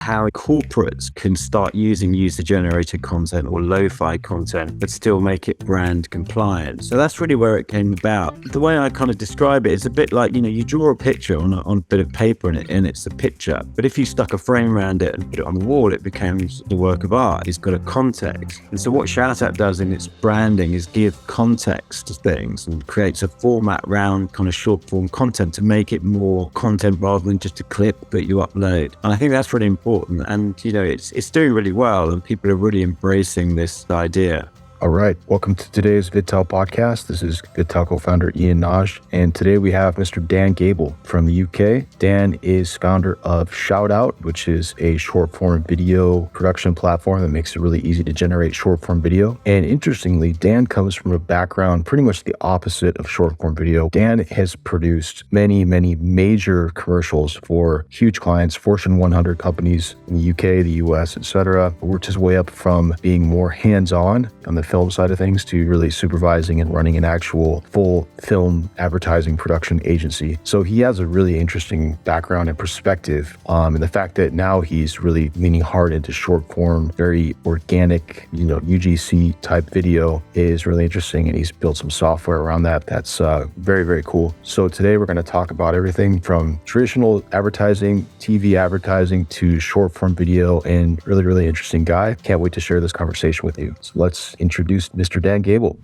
how corporates can start using user-generated content or lo-fi content, but still make it brand compliant. So that's really where it came about. The way I kind of describe it is a bit like, you draw a picture on a bit of paper and it's a picture. But if you stuck a frame around it and put it on the wall, it becomes the work of art. It's got a context. And so what Shoutout does in its branding is give context to things and creates a format around kind of short form content to make it more content rather than just a clip that you upload. And I think that's really important. And, it's doing really well and people are really embracing this idea. All right. Welcome to today's VidTao podcast. This is VidTao co-founder Ian Naj. And today we have Mr. Dan Gable from the UK. Dan is founder of Shoutout, which is a short form video production platform that makes it really easy to generate short form video. And interestingly, Dan comes from a background pretty much the opposite of short form video. Dan has produced many major commercials for huge clients, Fortune 100 companies in the UK, the US, etc. Worked his way up from being more hands-on on the film side of things to really supervising and running an actual full film advertising production agency. So he has a really interesting background and perspective. And the fact that now he's really leaning hard into short form, very organic, UGC type video is really interesting. And he's built some software around that. That's very cool. So today we're going to talk about everything from traditional advertising, TV advertising to short form video, and really interesting guy. Can't wait to share this conversation with you. So let's introduce Mr. Dan Gable.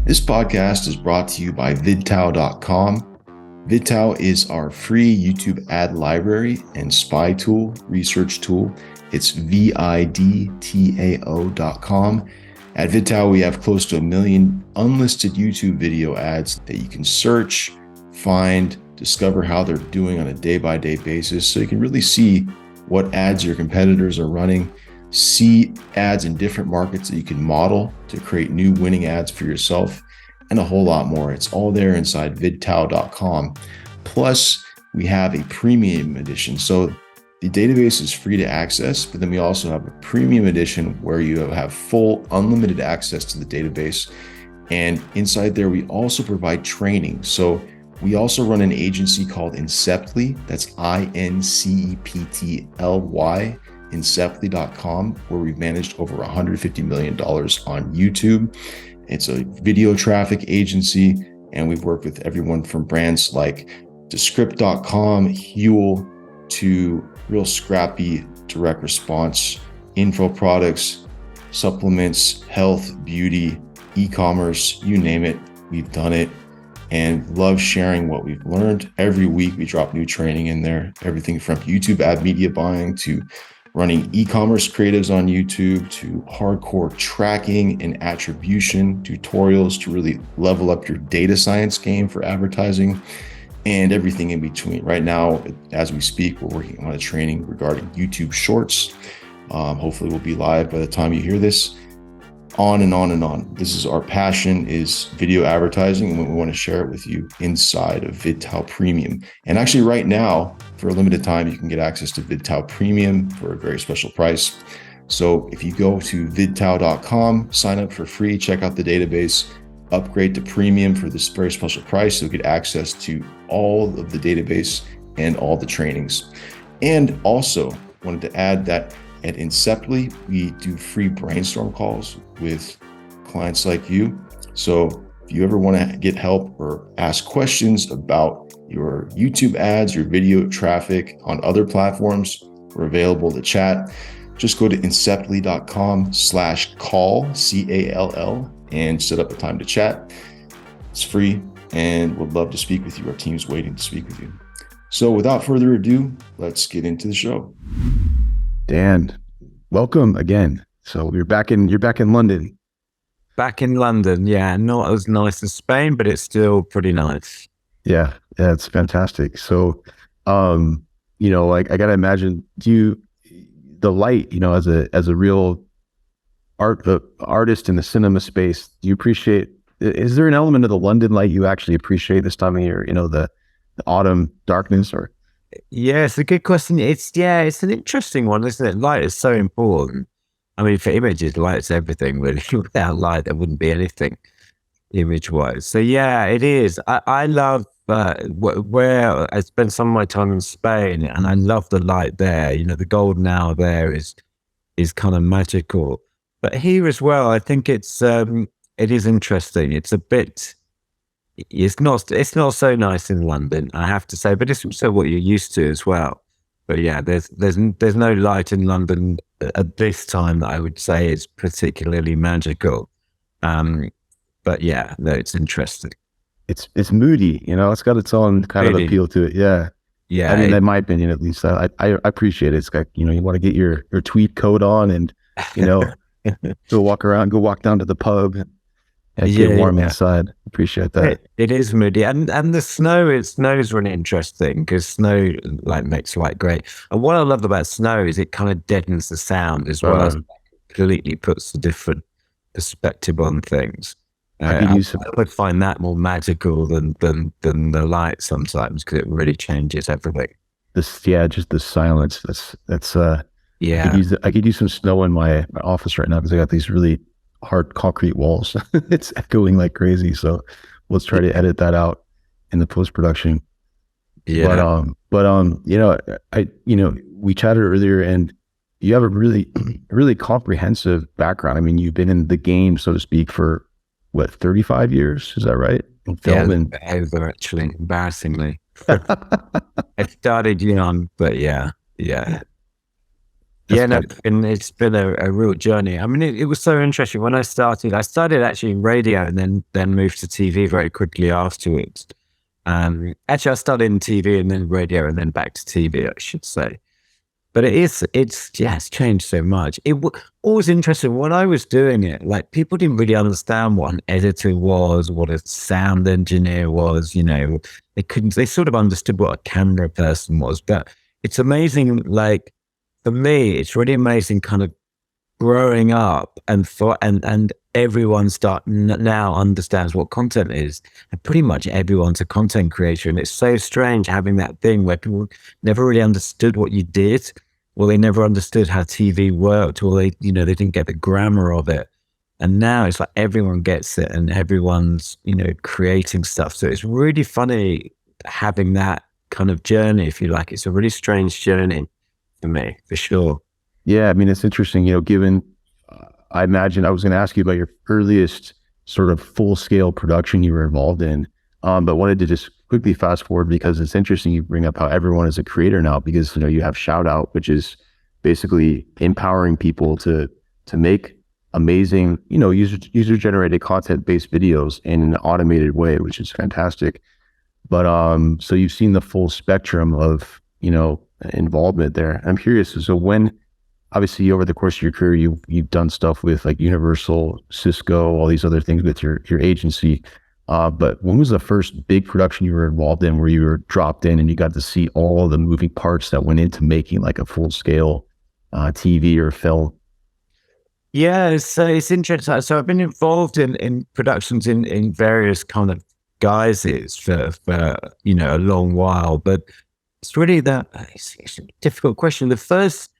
This podcast is brought to you by VidTao.com. VidTao is our free YouTube ad library and spy tool, research tool. It's VidTao.com. At VidTao, we have close to 1 million unlisted YouTube video ads that you can search, find, discover how they're doing on a day-by-day basis, so you can really see what ads your competitors are running, see ads in different markets that you can model to create new winning ads for yourself, and a whole lot more. It's all there inside VidTao.com. Plus, we have a premium edition. So the database is free to access, but then we also have a premium edition where you have full unlimited access to the database. And inside there, we also provide training. So we also run an agency called Inceptly. That's INCEPTLY. Inceptly.com, where we've managed over $150 million on YouTube. It's a video traffic agency, and we've worked with everyone from brands like Descript.com, Huel, to real scrappy direct response info products, supplements, health, beauty, e-commerce, you name it, we've done it, and love sharing what we've learned. Every week we drop new training in there, everything from YouTube ad media buying to running e-commerce creatives on YouTube to hardcore tracking and attribution tutorials to really level up your data science game for advertising and everything in between. Right now, as we speak, we're working on a training regarding YouTube Shorts. Hopefully we'll be live by the time you hear this. On and on and on. This is our passion, is video advertising, and we want to share it with you inside of VidTao Premium. And actually right now, for a limited time, you can get access to VidTao Premium for a very special price. So if you go to VidTao.com, sign up for free, check out the database, upgrade to Premium for this very special price, so you get access to all of the database and all the trainings. And also wanted to add that at Inceptly, we do free brainstorm calls with clients like you. So if you ever want to get help or ask questions about your YouTube ads, your video traffic on other platforms, we're available to chat. Just go to inceptly.com/call, CALL, and set up a time to chat. It's free and would love to speak with you. Our team's waiting to speak with you. So without further ado, let's get into the show. Dan, welcome again. So you're back in London. Back in London, yeah. Not as nice as Spain, but it's still pretty nice. Yeah, it's fantastic. So, I gotta imagine, the light, as a real artist in the cinema space, do you appreciate? Is there an element of the London light you actually appreciate this time of year? The autumn darkness, or? Yeah, it's a good question. It's an interesting one, isn't it? Light is so important. I mean, for images, light's everything, really. Without light, there wouldn't be anything. image-wise. So yeah, it is. I love where I spent some of my time in Spain, and I love the light there. You know, the golden hour there is kind of magical. But here as well, I think it is interesting. It's a bit. It's not so nice in London, I have to say, but it's also what you're used to as well. But yeah, there's no light in London at this time that I would say is particularly magical. Um, but yeah, no, it's interesting. It's moody, you know. It's got its own kind of Really, appeal to it. Yeah. I yeah, mean, in my opinion, at least, I appreciate it. It's got, you know, you want to get your tweed coat on and, you know, go walk down to the pub and get yeah, warm yeah. inside. Appreciate that. It is moody, and the snow is really interesting because snow like makes light great. And what I love about snow is it kind of deadens the sound as well as Uh, completely puts a different perspective on things. I could use some I would find that more magical than the light sometimes because it really changes everything. this, yeah, just the silence. That's Yeah, I could use some snow in my office right now because I got these really hard concrete walls. It's echoing like crazy. So let's try to edit that out in the post production. yeah, You know, we chatted earlier, and you have a really, really comprehensive background. I mean, you've been in the game, so to speak, for what, 35 years? Is that right? In yeah. film and Over actually, embarrassingly, I started young, but yeah, yeah. that's Yeah, no, kind of, it's been a real journey. I mean, it was so interesting when I started. I started actually in radio and then moved to TV very quickly afterwards. Actually, I started in TV and then radio and then back to TV, I should say. But it's changed so much. Always interesting when I was doing it. Like people didn't really understand what an editor was, what a sound engineer was. You know, they couldn't. They sort of understood what a camera person was, but it's amazing. Like for me, it's really amazing kind of growing up and everyone now understands what content is, and pretty much everyone's a content creator. And it's so strange having that thing where people never really understood what you did, or they never understood how TV worked, or they didn't get the grammar of it. And now it's like everyone gets it and everyone's creating stuff. So it's really funny having that kind of journey, if you like. It's a really strange journey for me, for sure. yeah. I mean, it's interesting. You know, given I imagine I was going to ask you about your earliest sort of full scale production you were involved in, but wanted to just quickly fast forward because it's interesting you bring up how everyone is a creator now because you have Shoutout, which is basically empowering people to make amazing user generated content based videos in an automated way, which is fantastic. But so you've seen the full spectrum of involvement there. I'm curious. So when obviously over the course of your career, you've done stuff with like Universal, Cisco, all these other things with your agency. But when was the first big production you were involved in where you were dropped in and you got to see all the moving parts that went into making like a full scale TV or film? Yeah, so it's interesting. So I've been involved in productions in various kind of guises for a long while, but it's really it's a difficult question. The first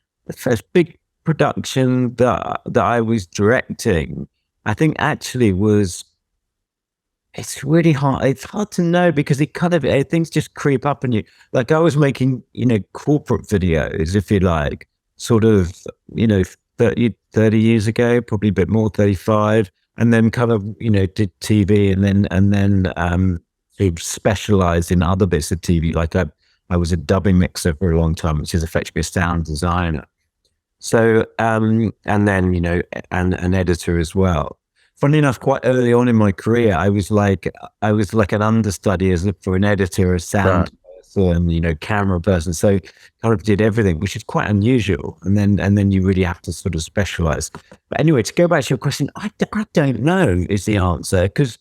big production that I was directing, I think actually was. It's really hard. It's hard to know because it kind of things just creep up on you. Like I was making, corporate videos, if you like, sort of, 30 years ago, probably a bit more, 35, and then kind of, did TV and then sort of specialized in other bits of TV. Like I was a dubbing mixer for a long time, which is effectively a sound designer. So, and then, and an editor as well. Funny enough, quite early on in my career, I was like an understudy for an editor, a Right. sound person, camera person. So kind of did everything, which is quite unusual. And then you really have to sort of specialize. But anyway, to go back to your question, I don't know is the answer because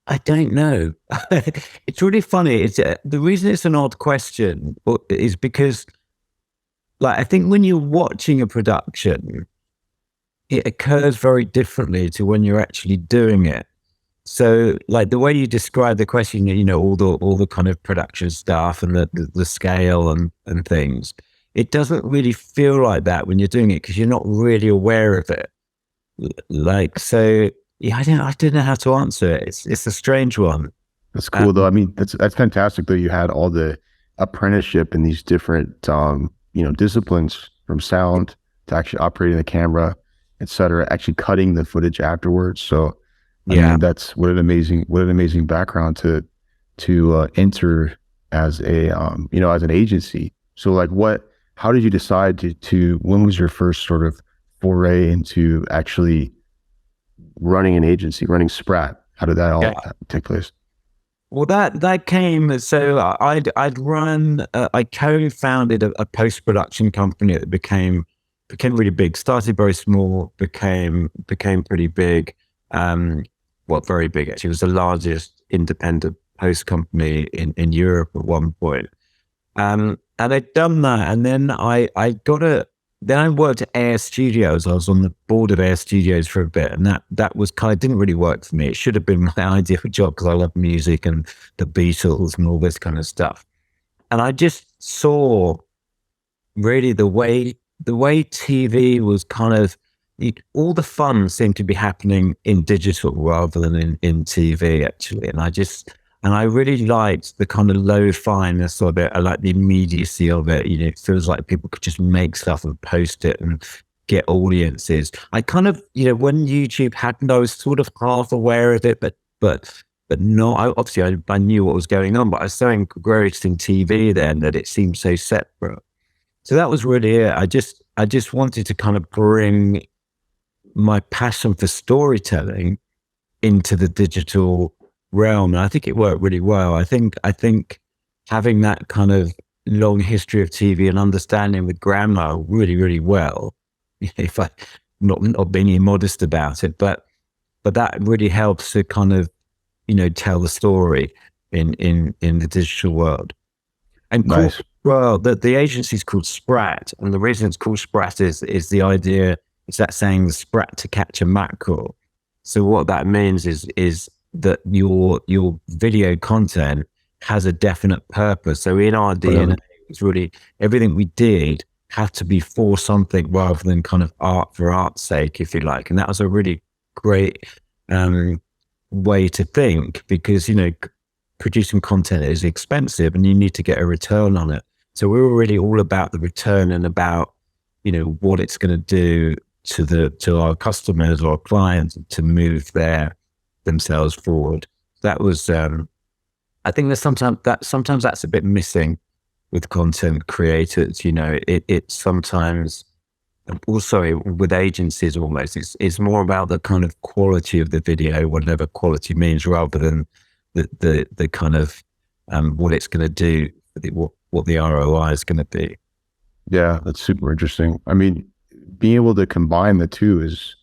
I don't know. It's really funny. It's the reason it's an odd question is because, like, I think when you're watching a production, it occurs very differently to when you're actually doing it. So, like the way you describe the question, all the kind of production stuff and the scale and things, it doesn't really feel like that when you're doing it because you're not really aware of it. Like so, yeah, I don't know how to answer it. It's a strange one. That's cool though. Um, I mean, that's fantastic though. You had all the apprenticeship in these different disciplines, from sound to actually operating the camera, et cetera, actually cutting the footage afterwards. So I yeah. mean, that's what an amazing background to enter as a as an agency. So like how did you decide to when was your first sort of foray into actually running an agency, running Sprat? How did that all take place? Well, that came. So I'd run. I co-founded a post-production company that became really big. Started very small, became pretty big. Well, very big actually. It was the largest independent post company in Europe at one point. And I'd done that, and then I got a. Then I worked at Air Studios. I was on the board of Air Studios for a bit, and that was kind of didn't really work for me. It should have been my ideal job because I love music and the Beatles and all this kind of stuff. And I just saw really the way TV was kind of all the fun seemed to be happening in digital rather than in TV actually. And I really liked the kind of low-finess of it. I like the immediacy of it. It feels like people could just make stuff and post it and get audiences. I kind of, when YouTube happened, I was sort of half aware of it, but not. Obviously, I knew what was going on, but I was so engrossed in TV then that it seemed so separate. So that was really it. I just wanted to kind of bring my passion for storytelling into the digital realm. And I think it worked really well. I think having that kind of long history of TV and understanding with grammar really, really well, if I not being immodest about it, but that really helps to kind of, tell the story in the digital world. And Nice. well, the agency is called Sprat, and the reason it's called Sprat is the idea. It's that saying, "Sprat to catch a mackerel." So what that means is that your video content has a definite purpose. So in our DNA, Brilliant. it's really everything we did had to be for something rather than kind of art for art's sake, if you like. And that was a really great um, way to think because producing content is expensive and you need to get a return on it. So we were really all about the return and about what it's going to do to our customers or our clients to move themselves forward. That was I think there's sometimes that's a bit missing with content creators. It sometimes also with agencies almost it's more about the kind of quality of the video, whatever quality means, rather than the kind of what it's going to do, what the ROI is going to be. Yeah, that's super interesting. I mean, being able to combine the two is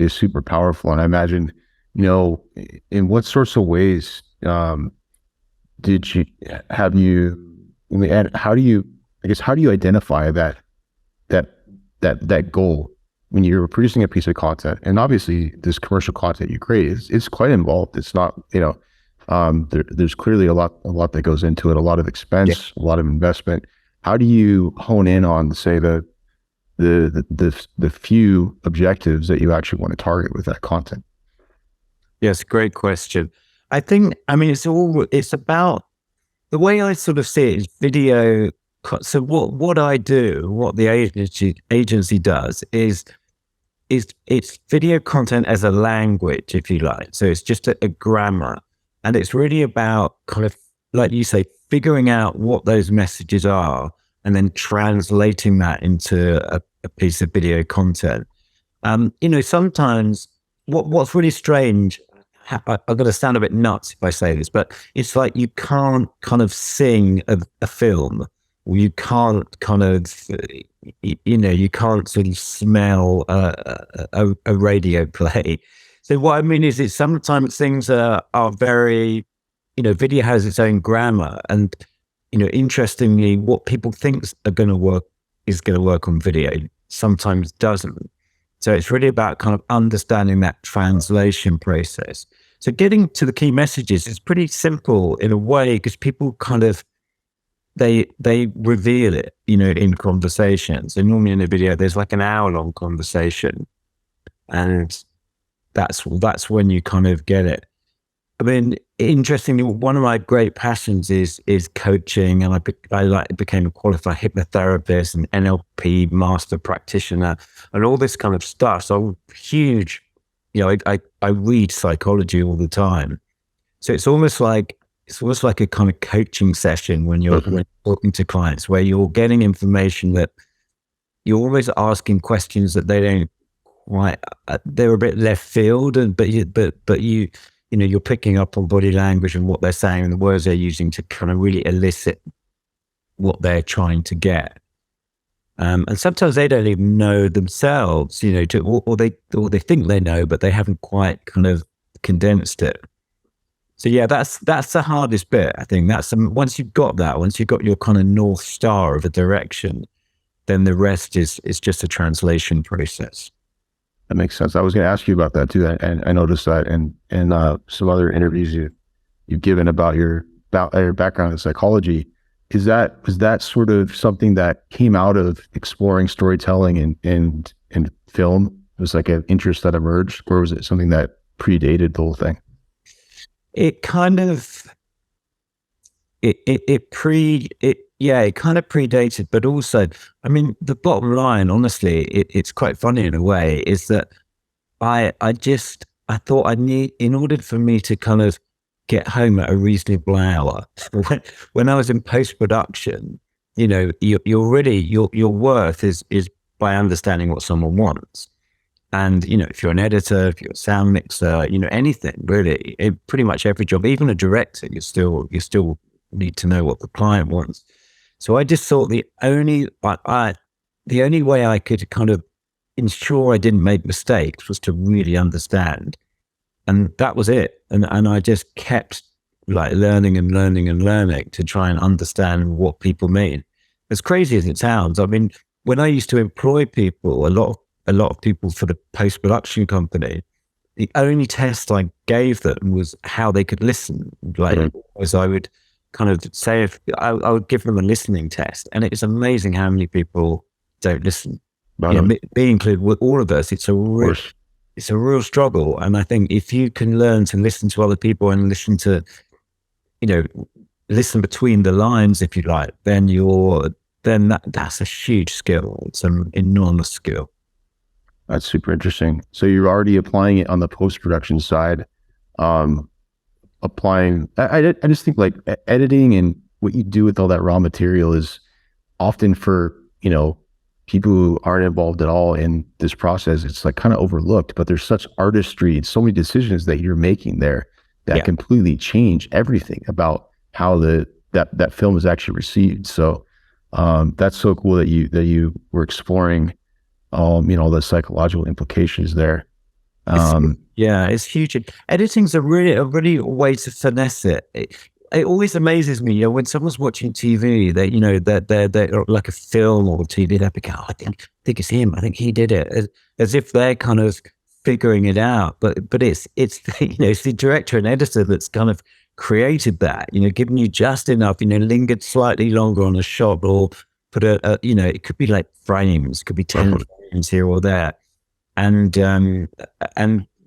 super powerful. And I imagine, in what sorts of ways did you have you? I mean, and how do you? I guess how do you identify that goal when you're producing a piece of content? And obviously, this commercial content you create is quite involved. It's not, there's clearly a lot that goes into it, a lot of expense, a lot of investment. How do you hone in on, say, the few objectives that you actually want to target with that content? Yes, great question. I mean, it's about the way I sort of see it is video. So what I do, what the agency does is it's video content as a language, if you like. So it's just a grammar, and it's really about kind of, like you say, figuring out what those messages are and then translating that into a piece of video content. Sometimes what's really strange, I'm going to sound a bit nuts if I say this, but it's like you can't kind of sing a film, or you can't kind of, you can't sort of smell a radio play. So what I mean is sometimes things are very, video has its own grammar, and interestingly, what people think are going to work is going to work on video sometimes doesn't. So it's really about kind of understanding that translation process. So getting to the key messages is pretty simple in a way because people kind of they reveal it, in conversations. And normally in a video, there's like an hour-long conversation, and that's when you kind of get it. I mean, interestingly, one of my great passions is coaching, and I became a qualified hypnotherapist and NLP master practitioner and all this kind of stuff. So I'm huge, I read psychology all the time. So it's almost like a kind of coaching session when you're talking to clients, where you're getting information that you're always asking questions that they don't quite, they're a bit left field, but you're picking up on body language and what they're saying and the words they're using to kind of really elicit what they're trying to get. And sometimes they don't even know themselves, or they think they know, but they haven't quite kind of condensed it. So yeah, that's the hardest bit. I think once you've got your kind of North Star of a direction, then the rest is just a translation process. That makes sense. I was going to ask you about that too. And I noticed that in some other interviews you've given about your background in psychology. Was that sort of something that came out of exploring storytelling and film? It was like an interest that emerged, or was it something that predated the whole thing? It kind of it kind of predated, but also, I mean, the bottom line, honestly, it's quite funny in a way, is that I thought in order for me to kind of get home at a reasonable hour, when I was in post-production, your worth is by understanding what someone wants. And, if you're an editor, if you're a sound mixer, anything really, pretty much every job, even a director, you still need to know what the client wants. So I just thought the only way I could kind of ensure I didn't make mistakes was to really understand. And that was it. And I just kept like learning and learning and learning to try and understand what people mean. As crazy as it sounds, I mean, when I used to employ people, a lot of people for the post-production company, the only test I gave them was how they could listen. As I would kind of say, I would give them a listening test, and it's amazing how many people don't listen. Me included, with all of us, it's a real struggle. And I think if you can learn to listen to other people and listen to, listen between the lines, if you like, then that's a huge skill. It's an enormous skill. That's super interesting. So you're already applying it on the post-production side. I just think like editing and what you do with all that raw material is often for, people who aren't involved at all in this process, it's like kind of overlooked, but there's such artistry and so many decisions that you're making there that completely change everything about how that film is actually received. So that's so cool that you were exploring the psychological implications there. It's huge. Editing's a really way to finesse it. It always amazes me, when someone's watching TV, they're like a film or TV, they think, I think it's him. I think he did it, as if they're kind of figuring it out. But it's it's the director and editor that's kind of created that, giving you just enough, lingered slightly longer on a shot, or put it could be like frames, could be 10 frames here or there, and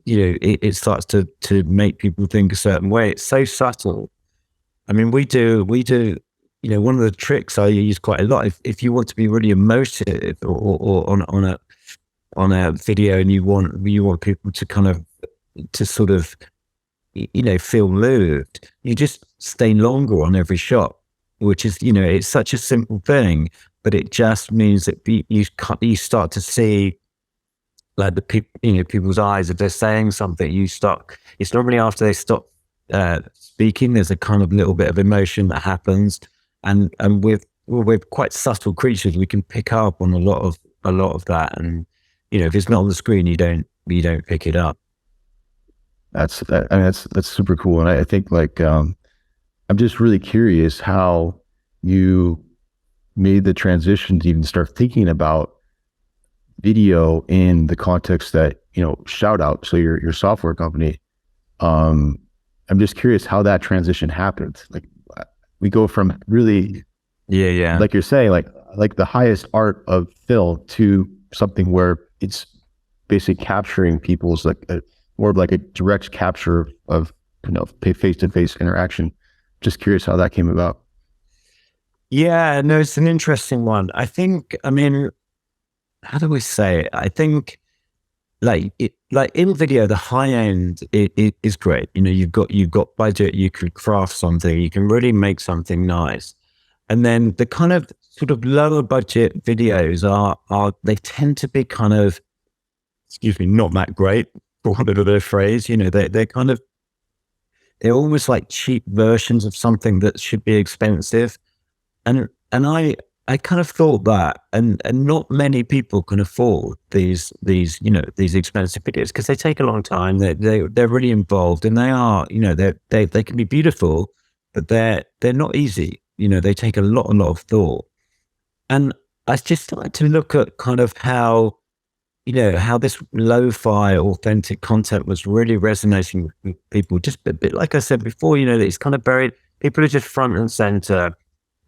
it starts to make people think a certain way. It's so subtle. I mean, we do, one of the tricks I use quite a lot, if you want to be really emotive or on a video, and you want people to kind of, to sort of, feel moved, you just stay longer on every shot, which is, it's such a simple thing, but it just means that you start to see like the people, people's eyes, if they're saying something, it's normally after they stop speaking, there's a kind of little bit of emotion that happens, and we're quite subtle creatures. We can pick up on a lot of that, and if it's not on the screen, you don't pick it up. That's super cool, and I think like I'm just really curious how you made the transition to even start thinking about video in the context that Shoutout, so your software company. I'm just curious how that transition happened. Like we go from really, like you're saying, like the highest art of film to something where it's basically capturing people's like more of like a direct capture of, face-to-face interaction. Just curious how that came about. Yeah, no, it's an interesting one. I mean, how do we say it? I think like in video, the high end is great. You've got budget, you can craft something, you can really make something nice. And then the kind of sort of lower budget videos are they tend to be kind of, excuse me, not that great, for want of a phrase. They're almost like cheap versions of something that should be expensive. And I kind of thought that, and not many people can afford these expensive videos because they take a long time. They're really involved, and they are, they can be beautiful, but they're not easy. They take a lot of thought. And I just started to look at kind of how this lo-fi authentic content was really resonating with people. Just a bit like I said before, that it's kind of buried. People are just front and center.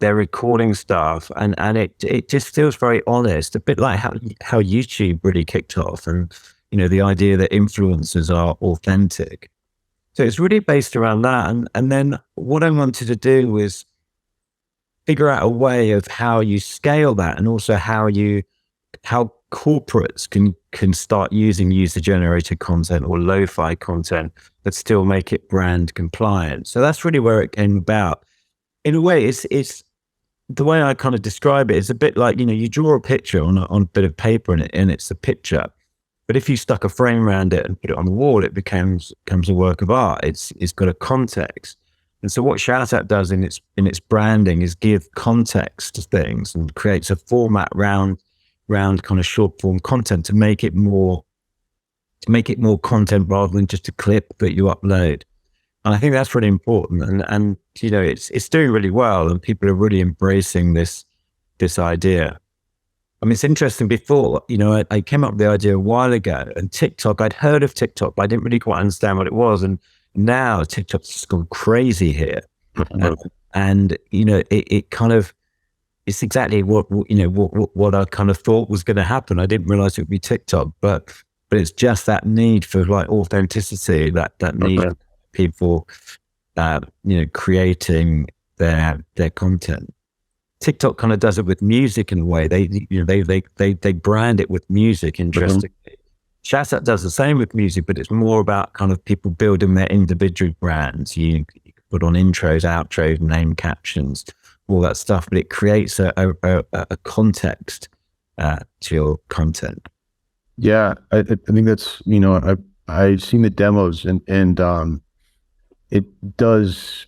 They're recording stuff, and it just feels very honest. A bit like how YouTube really kicked off, and the idea that influencers are authentic. So it's really based around that. And then what I wanted to do was figure out a way of how you scale that, and also how corporates can start using user-generated content or lo-fi content, but still make it brand compliant. So that's really where it came about. In a way, it's the way I kind of describe it is a bit like, you draw a picture on a bit of paper, and it's a picture. But if you stuck a frame around it and put it on the wall, it becomes a work of art. It's got a context. And so what Shoutout does in its branding is give context to things, and creates a format round kind of short form content to make it more content rather than just a clip that you upload. And I think that's really important. And it's doing really well, and people are really embracing this idea. I mean, it's interesting. Before, I came up with the idea a while ago, and TikTok, I'd heard of TikTok, but I didn't really quite understand what it was. And now TikTok's just gone crazy here. And it kind of, it's exactly what I kind of thought was going to happen. I didn't realize it would be TikTok, but it's just that need for like authenticity, that need for people, creating their content. TikTok kind of does it with music in a way. They brand it with music. Interestingly, Shoutout does the same with music, but it's more about kind of people building their individual brands. You can put on intros, outros, name captions, all that stuff, but it creates a context to your content. Yeah, I think that's, I've seen the demos, and it does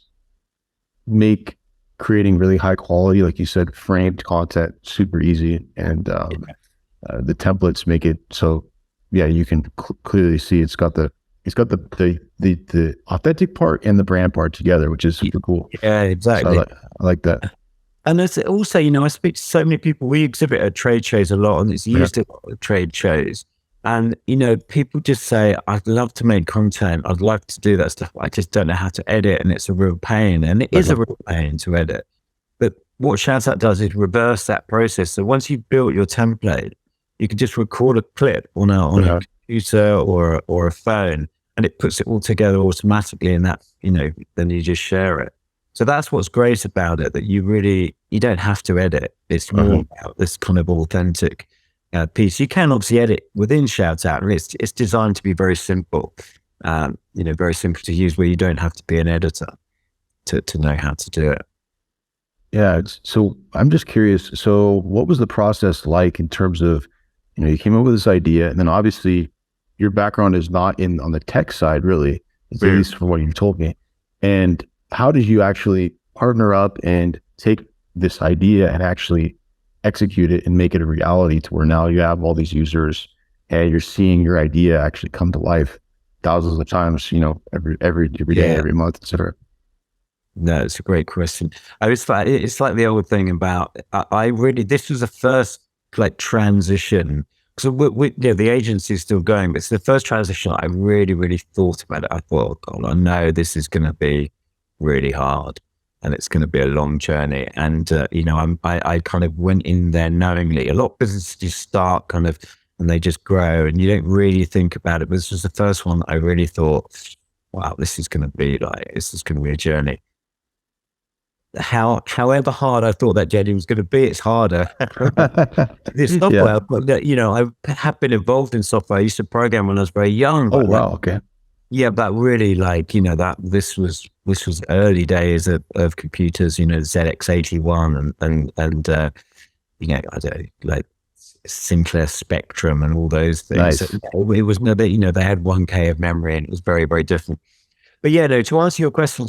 make creating really high quality, like you said, framed content super easy, and the templates make it so, yeah, you can clearly see it's got the authentic part and the brand part together, which is super cool. Yeah, exactly. So I like that. And there's also, I speak to so many people. We exhibit at trade shows a lot, and it's used at trade shows. And, people just say, I'd love to make content. I'd love to do that stuff. I just don't know how to edit. And it's a real pain. And it is a real pain to edit. But what Shoutout does is reverse that process. So once you've built your template, you can just record a clip on a computer or a phone, and it puts it all together automatically. And that, then you just share it. So that's what's great about it, that you don't have to edit. It's more about this kind of authentic piece. You can obviously edit within Shoutout, and it's designed to be very simple, very simple to use, where you don't have to be an editor to know how to do it. Yeah. So I'm just curious. So what was the process like in terms of, you came up with this idea, and then obviously your background is not on the tech side, really, at least from what you've told me. And how did you actually partner up and take this idea and actually execute it and make it a reality, to where now you have all these users and you're seeing your idea actually come to life thousands of times, every day, every month, etc. No, it's a great question. It's like the old thing about, this was the first like transition. So the agency is still going, but it's the first transition I really thought about it. I thought, God, I know this is going to be really hard, and it's going to be a long journey. And I kind of went in there knowingly. A lot of businesses just start kind of and they just grow, and you don't really think about it. But this was the first one I really thought, wow, this is going to be a journey. However hard I thought that journey was going to be, it's harder. This software, but I have been involved in software. I used to program when I was very young. Oh, wow. Okay. Yeah, but really, that this was early days of computers. ZX81 and I don't know, like Sinclair Spectrum and all those things. Nice. So it was they had 1K of memory, and it was very, very different. But yeah, no. To answer your question,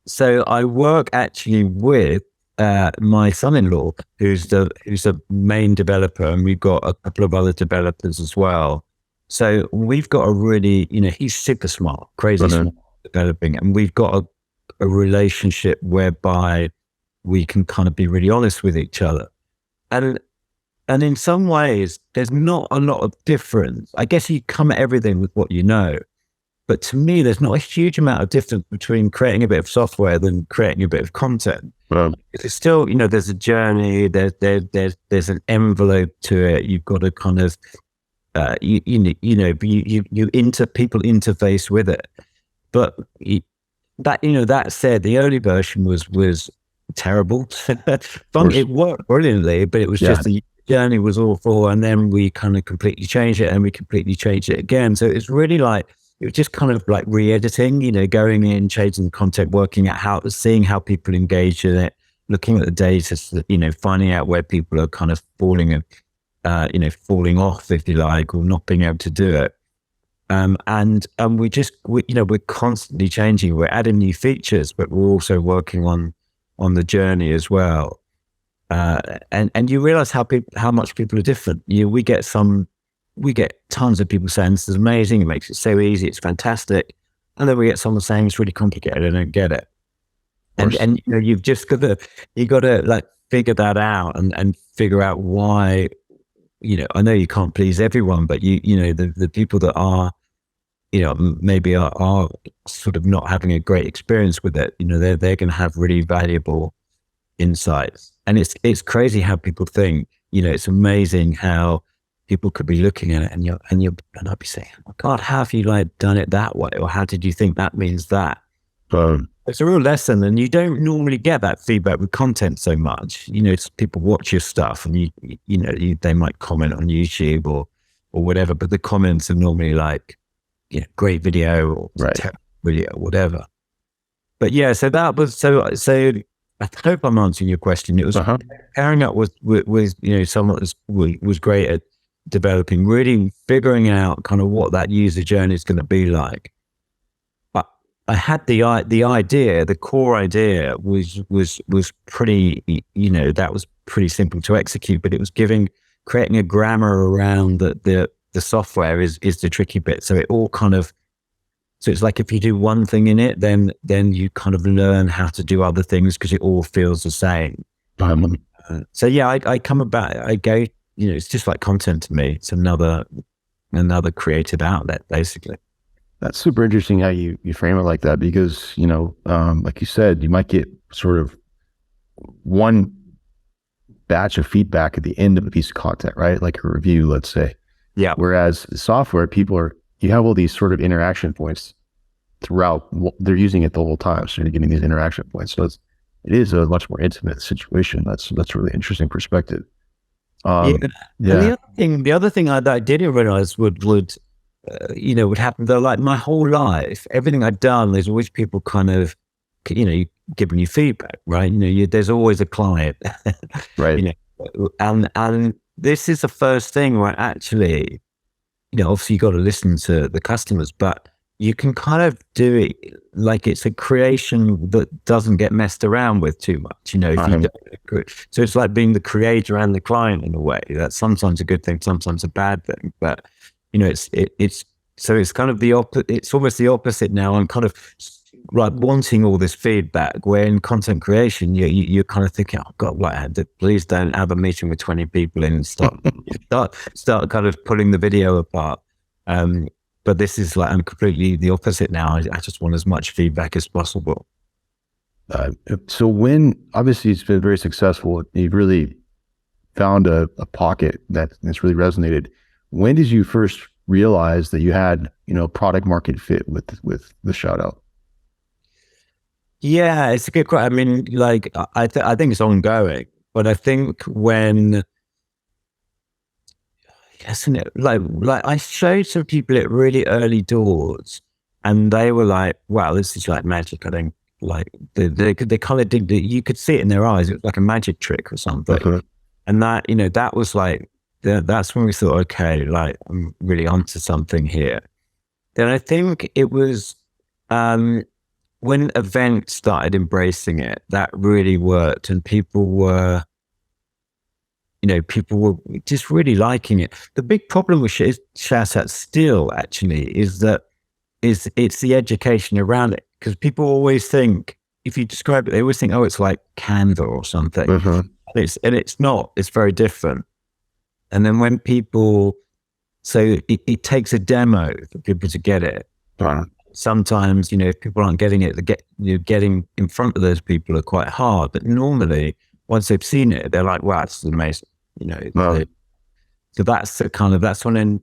so I work actually with my son-in-law, who's the main developer, and we've got a couple of other developers as well. So we've got a really, he's super smart, crazy smart developing, and we've got a relationship whereby we can kind of be really honest with each other. And in some ways, there's not a lot of difference. I guess you come at everything with what you know. But to me, there's not a huge amount of difference between creating a bit of software than creating a bit of content. It's still, there's a journey, there's an envelope to it. You've got to kind of, people interface with it. But that said, the early version was terrible. It worked brilliantly, but it was just the journey was awful. And then we kind of completely changed it, and we completely changed it again. So it's really like, it was just kind of like re-editing, going in, changing the content, working out seeing how people engage in it, looking at the data, finding out where people are kind of falling off, if you like, or not being able to do it. And we're constantly changing. We're adding new features, but we're also working on the journey as well. And you realize how much people are different. We get tons of people saying this is amazing, it makes it so easy, it's fantastic. And then we get someone saying it's really complicated, I don't get it. And you've just got to like figure that out and figure out why, I know you can't please everyone, but the people that are, maybe are sort of not having a great experience with it, they're going to have really valuable insights. And it's crazy how people think, it's amazing how people could be looking at it and I'd be saying, oh God, how have you done it that way? Or how did you think that means that? It's a real lesson, and you don't normally get that feedback with content so much. People watch your stuff and they might comment on YouTube or whatever, but the comments are normally like, great video or terrible video or whatever. But yeah, so that was, so I hope I'm answering your question. It was pairing up with someone that was great at developing, really figuring out kind of what that user journey is going to be like. But I had the idea, the core idea was pretty, that was pretty simple to execute, but it was creating a grammar around the software is the tricky bit. So it all kind of, so it's like if you do one thing in it, then you kind of learn how to do other things because it all feels the same. So yeah, I go, it's just like content to me. It's another creative outlet, basically. That's super interesting how you frame it like that, because, like you said, you might get sort of one batch of feedback at the end of a piece of content, right? Like a review, let's say. Yeah. Whereas software, you have all these sort of interaction points throughout. They're using it the whole time. So you're getting these interaction points. So it is a much more intimate situation. That's a really interesting perspective. And the other thing I didn't realize would happen though. Like my whole life, everything I've done, there's always people kind of, giving you feedback, right? There's always a client, right? And this is the first thing where actually, obviously you got to listen to the customers, but you can kind of do it like it's a creation that doesn't get messed around with too much, so it's like being the creator and the client in a way. That's sometimes a good thing, sometimes a bad thing, but it's kind of it's almost the opposite now. I'm kind of like wanting all this feedback, where in content creation, you're kind of thinking, oh God, please don't have a meeting with 20 people and start kind of pulling the video apart. But this is like, I'm completely the opposite now. I just want as much feedback as possible. So when, obviously it's been very successful, you've really found a pocket that's really resonated. When did you first realize that you had, product market fit with the shout out? Yeah, it's a good question. I mean, like, I think it's ongoing, but I think when, isn't it like I showed some people at really early doors, and they were like, "Wow, this is like magic." I think like they kind of did. You could see it in their eyes. It was like a magic trick or something. Okay. And that, that was like, that's when we thought, okay, like I'm really onto something here. Then I think it was when events started embracing it, that really worked, and people were just really liking it. The big problem with Shoutout still actually is that it's the education around it, because people always think, if you describe it, they always think, oh, it's like Canva or something. And it's not. It's very different. And then when people, so it takes a demo for people to get it. Right. Sometimes, if people aren't getting it, getting in front of those people are quite hard. But normally, once they've seen it, they're like, wow, this is amazing. Wow. So that's when,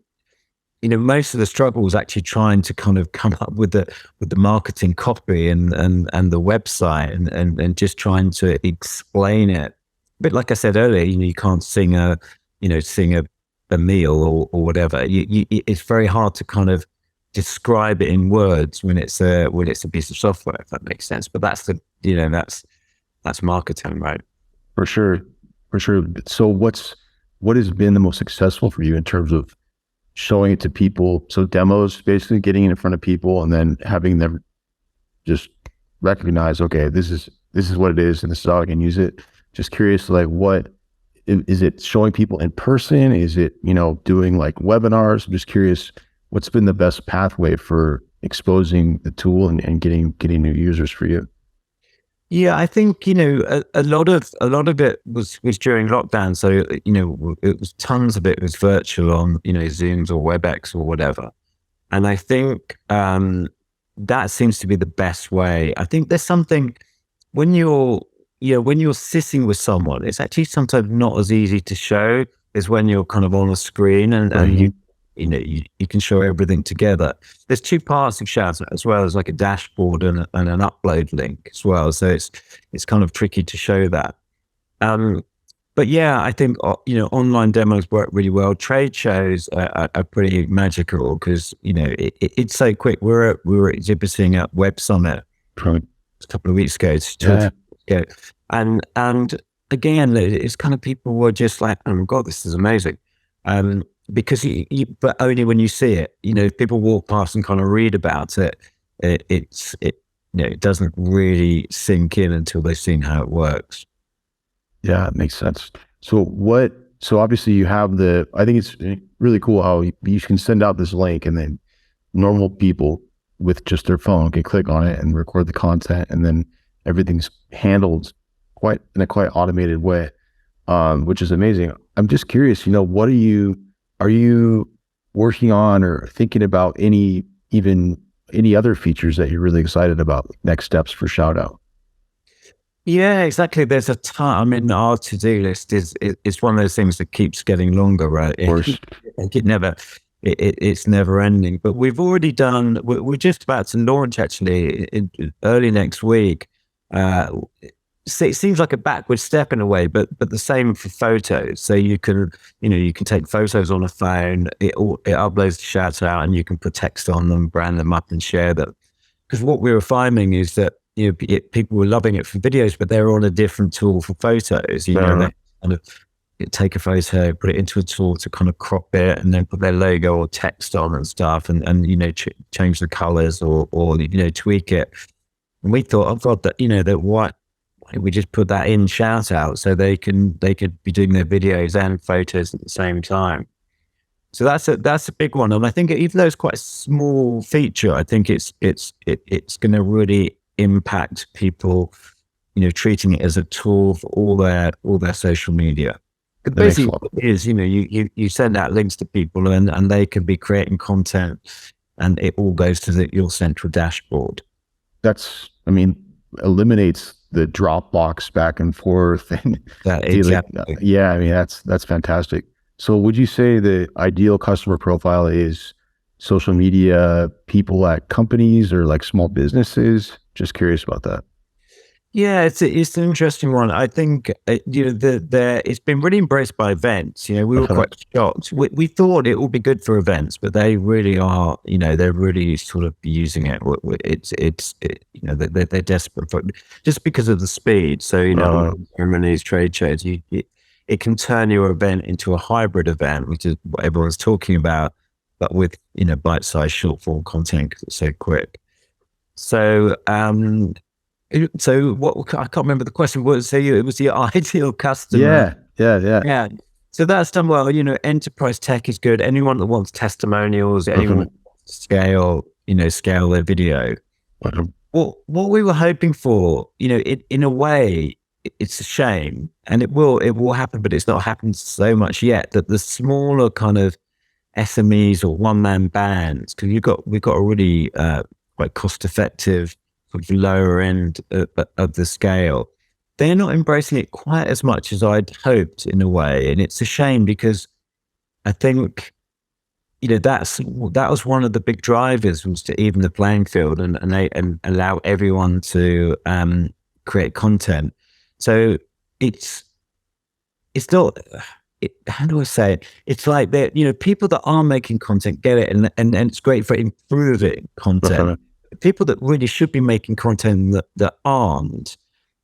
most of the struggle was actually trying to kind of come up with the marketing copy and the website and just trying to explain it. But like I said earlier, you can't sing a meal or whatever. It's very hard to kind of describe it in words when it's a piece of software, if that makes sense. But that's that's marketing, right? For sure. For sure. So what has been the most successful for you in terms of showing it to people? So demos, basically getting it in front of people and then having them just recognize, okay, this is what it is and this is how I can use it. Just curious, like, what is it showing people in person? Is it, doing like webinars? I'm just curious, what's been the best pathway for exposing the tool and getting new users for you? Yeah, I think a lot of it was during lockdown. So it was tons of it was virtual on Zooms or WebEx or whatever. And I think that seems to be the best way. I think there's something when you're sitting with someone, it's actually sometimes not as easy to show as when you're kind of on a screen and you can show everything together. There's two parts of Shoutout as well. There's like a dashboard and an upload link as well. So it's kind of tricky to show that. But yeah, I think online demos work really well. Trade shows are pretty magical because it's so quick. We were exhibiting at Web Summit a couple of weeks ago. And again, it's kind of people were just like, oh my God, this is amazing. Because but only when you see it, if people walk past and kind of read about it, it doesn't really sink in until they've seen how it works. Yeah, it makes sense. So obviously you have I think it's really cool how you can send out this link and then normal people with just their phone can click on it and record the content, and then everything's handled in a quite automated way, which is amazing. I'm just curious, what are you working on or thinking about any other features that you're really excited about, next steps for Shoutout? Yeah, exactly. There's a ton. I mean, our to-do list is one of those things that keeps getting longer, right? Of course. It's never ending. But we've already done. We're just about to launch actually early next week. It seems like a backward step in a way, but the same for photos. So you can take photos on a phone. It uploads to Shoutout, and you can put text on them, brand them up, and share them. Because what we were finding is that people were loving it for videos, but they're on a different tool for photos. They kind of take a photo, put it into a tool to kind of crop it, and then put their logo or text on and stuff, and change the colors or tweak it. And we thought, oh God, that why don't we just put that in Shoutout so they could be doing their videos and photos at the same time. So that's a big one. And I think even though it's quite a small feature, I think it's going to really impact people, treating it as a tool for all their social media. Basically, what it is, you send out links to people and they can be creating content, and it all goes to your central dashboard. Eliminates the Dropbox back and forth and Exactly. yeah, I mean, that's fantastic. So would you say the ideal customer profile is social media people at companies or like small businesses? Just curious about that. Yeah, it's an interesting one. I think it's been really embraced by events. We were Uh-huh. quite shocked. We thought it would be good for events, but they really are. They're really sort of using it. They're desperate for just because of the speed. So Uh-huh. ceremonies, trade shows, it can turn your event into a hybrid event, which is what everyone's talking about, but with bite-sized short form content because it's so quick. So what I can't remember the question was. So it was the ideal customer. Yeah, yeah, yeah. Yeah. So that's done well. Enterprise tech is good. Anyone that wants testimonials, anyone Uh-huh. that wants to scale their video. Uh-huh. What we were hoping for, in a way, it's a shame, and it will happen, but it's not happened so much yet. That the smaller kind of SMEs or one man bands, because we've got a really quite cost effective sort of lower end of the scale. They're not embracing it quite as much as I'd hoped in a way, and it's a shame because I think that was one of the big drivers, was to even the playing field and allow everyone to create content. So it's it's not. How do I say it? It's like that. People that are making content get it, and it's great for improving content. Uh-huh. People that really should be making content that aren't,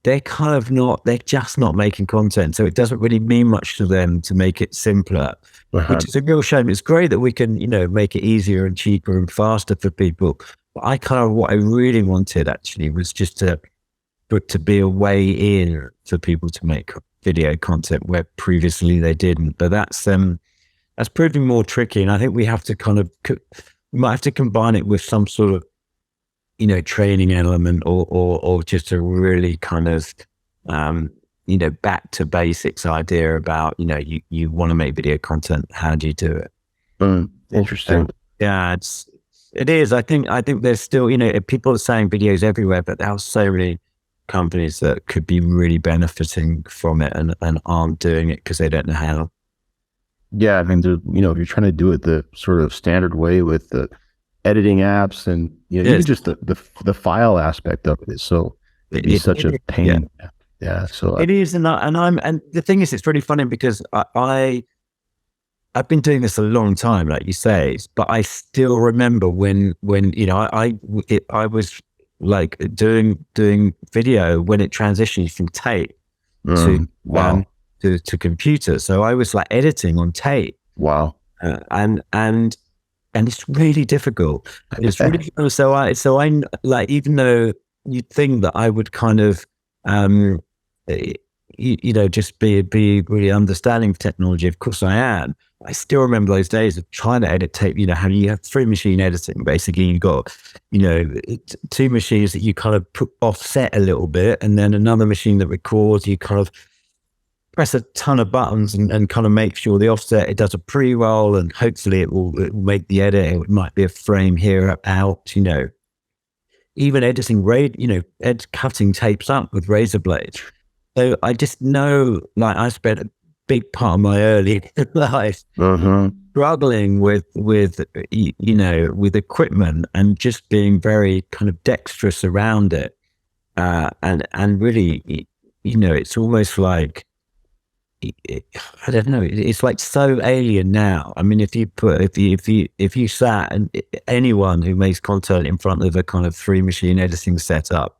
they're kind of not. They're just not making content, so it doesn't really mean much to them to make it simpler, Uh-huh. which is a real shame. It's great that we can, make it easier and cheaper and faster for people. But what I really wanted actually was just to be a way in for people to make video content where previously they didn't. But that's proving more tricky, and I think we have to we might have to combine it with some sort of training element, or just a really kind of back to basics idea about you want to make video content. How do you do it? Interesting. Yeah, it is. I think there's still, people are saying videos everywhere, but there are so many companies that could be really benefiting from it and aren't doing it because they don't know how. Yeah, I mean, if you're trying to do it the sort of standard way with the editing apps and even Yes, just the file aspect of it, so it'd be such a yeah, pain. Yeah, so it is. And the thing is, it's really funny because I've been doing this a long time, like you say, but I still remember when I was like doing video when it transitioned from tape to wow, to computer. So I was like editing on tape, wow. and it's really difficult. It's really difficult. So I like, even though you'd think that I would kind of eh, just be really understanding of technology. Of course I am. I still remember those days of trying to edit tape. How you have three machine editing. Basically, you've got two machines that you kind of put offset a little bit, and then another machine that records. You kind of press a ton of buttons and kind of make sure the offset, it does a pre-roll, and hopefully it will make the edit. It might be a frame here out. Even editing cutting tapes up with razor blades. So I just know, like, I spent a big part of my early life Uh-huh. struggling with equipment and just being very kind of dexterous around it. And really, it's almost like, I don't know. It's like so alien now. I mean, if you sat and anyone who makes content in front of a kind of three machine editing setup,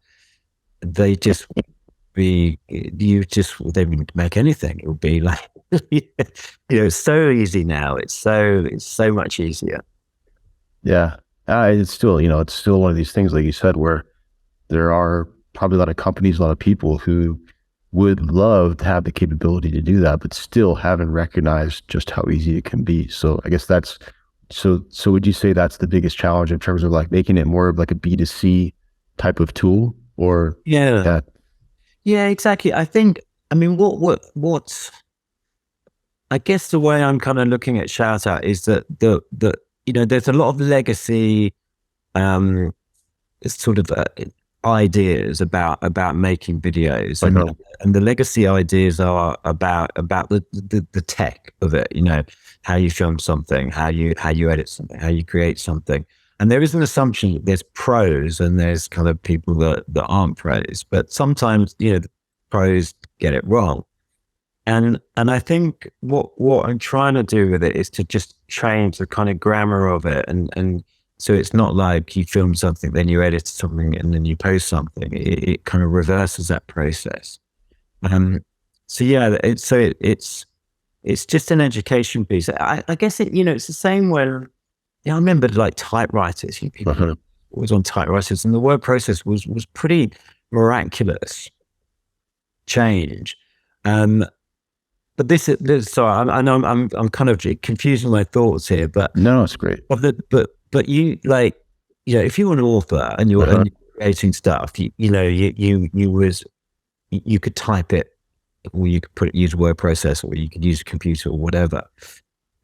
they just they wouldn't make anything. It would be like, it's so easy now. It's so much easier. Yeah, it's still one of these things, like you said, where there are probably a lot of companies, a lot of people who would love to have the capability to do that, but still haven't recognized just how easy it can be. So I guess so would you say that's the biggest challenge in terms of like making it more of like a B2C type of tool, or Yeah. that? Yeah, exactly. I mean, what's, I guess the way I'm kind of looking at Shoutout is that there's a lot of legacy, it's sort of ideas about making videos, Uh-huh. and the legacy ideas are about the tech of it. You know, how you film something, how you edit something, how you create something. And there is an assumption that there's pros and there's kind of people that aren't pros, but sometimes, you know, the pros get it wrong. And I think what I'm trying to do with it is to just change the kind of grammar of it, and so it's not like you film something, then you edit something, and then you post something. It kind of reverses that process. Um, so yeah, it's just an education piece. I guess it's the same when, yeah, I remember like typewriters. People Uh-huh. always on typewriters, and the word process was pretty miraculous change. Um, but sorry, I know I'm kind of confusing my thoughts here, but No, it's great. but you like, if you're an author and Uh-huh. you're creating stuff, you could type it, or you could use a word processor, or you could use a computer or whatever.